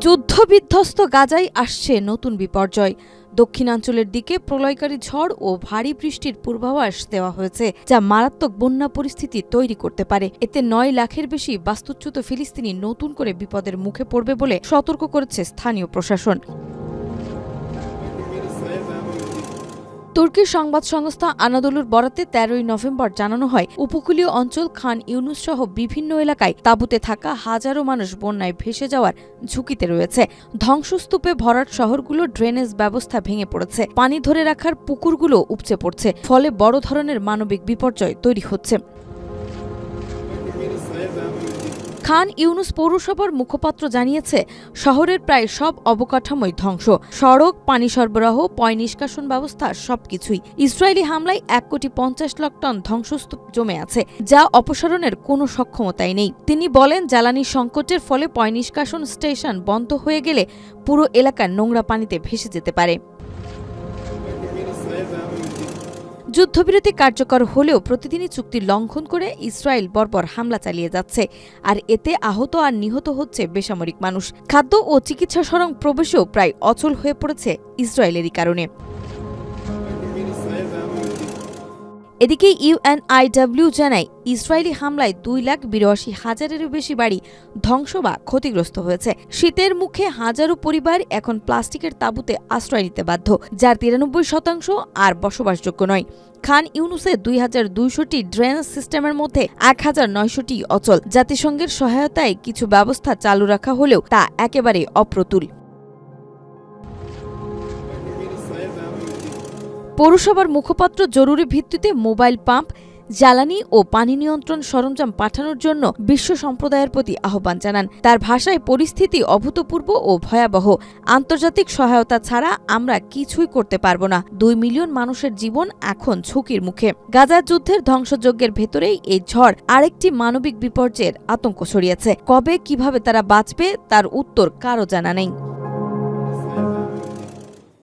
যুদ্ধবিধ্বস্ত গাজায় আসছে নতুন বিপর্যয়। দক্ষিণাঞ্চলের দিকে প্রলয়কারী ঝড় ও ভারী বৃষ্টির পূর্বাভাস দেওয়া হয়েছে, যা মারাত্মক বন্যা পরিস্থিতি তৈরি করতে পারে। এতে ৯ লাখের বেশি বাস্তুচ্যুত ফিলিস্তিনি নতুন করে বিপদের মুখে পড়বে বলে সতর্ক করেছে স্থানীয় প্রশাসন। তুর্কির সংবাদ সংস্থা আনাদোলুর বরাতে ১৩ নভেম্বর জানানো হয়, উপকূলীয় অঞ্চল খান ইউনুস সহ বিভিন্ন এলাকায় তাঁবুতে থাকা হাজারো মানুষ বন্যায় ভেসে যাওয়ার ঝুঁকিতে রয়েছে। ধ্বংসস্তূপে ভরাট শহরগুলো ড্রেনেজ ব্যবস্থা ভেঙে পড়েছে, পানি ধরে রাখার পুকুরগুলো উপচে পড়ছে, ফলে বড় ধরনের মানবিক বিপর্যয় তৈরি হচ্ছে। খান ইউনুস পৌরসভার মুখপাত্র জানিয়েছে, শহরের প্রায় সব অবকাঠামোই ধ্বংস, সড়ক, পানি সরবরাহ, পয় নিষ্কাশন ব্যবস্থা সবকিছুই। ইসরায়েলি হামলায় ১,৫০,০০,০০০ টন ধ্বংসস্তূপ জমে আছে, যা অপসারণের কোনো সক্ষমতাই নেই। তিনি বলেন, জ্বালানি সংকটের ফলে পয় নিষ্কাশন স্টেশন বন্ধ হয়ে গেলে পুরো এলাকা নোংরা পানিতে ভেসে যেতে পারে। যুদ্ধবিরতি কার্যকর হলেও প্রতিদিনই চুক্তি লঙ্ঘন করে ইসরায়েল বর্বর হামলা চালিয়ে যাচ্ছে, আর এতে আহত আর নিহত হচ্ছে বেসামরিক মানুষ। খাদ্য ও চিকিৎসা সরঞ্জাম প্রবেশও প্রায় অচল হয়ে পড়েছে ইসরায়েলেরই কারণে। এদিকে ইউএনআইডব্লিউ জানায়, ইসরায়েলি হামলায় ২,৮২,০০০-এরও বেশি বাড়ি ধ্বংস বা ক্ষতিগ্রস্ত হয়েছে। শীতের মুখে হাজারো পরিবার এখন প্লাস্টিকের তাঁবুতে আশ্রয় নিতে বাধ্য, যার ৯৩% আর বসবাসযোগ্য নয়। খান ইউনুসে ২,২০০টি ড্রেনেজ সিস্টেমের মধ্যে ১,৯০০টি অচল। জাতিসংঘের সহায়তায় কিছু ব্যবস্থা চালু রাখা হলেও তা একেবারে অপ্রতুল। পৌরসভার মুখপাত্র জরুরি ভিত্তিতে মোবাইল পাম্প, জ্বালানি ও পানি নিয়ন্ত্রণ সরঞ্জাম পাঠানোর জন্য বিশ্ব সম্প্রদায়ের প্রতি আহ্বান জানান। তার ভাষায়, পরিস্থিতি অভূতপূর্ব ও ভয়াবহ। আন্তর্জাতিক সহায়তা ছাড়া আমরা কিছুই করতে পারব না। ২ মিলিয়ন মানুষের জীবন এখন ঝুঁকির মুখে। গাজার যুদ্ধের ধ্বংসযজ্ঞের ভেতরেই এই ঝড় আরেকটি মানবিক বিপর্যয়ের আতঙ্ক ছড়িয়েছে। কবে, কিভাবে তারা বাঁচবে তার উত্তর কারও জানা নেই।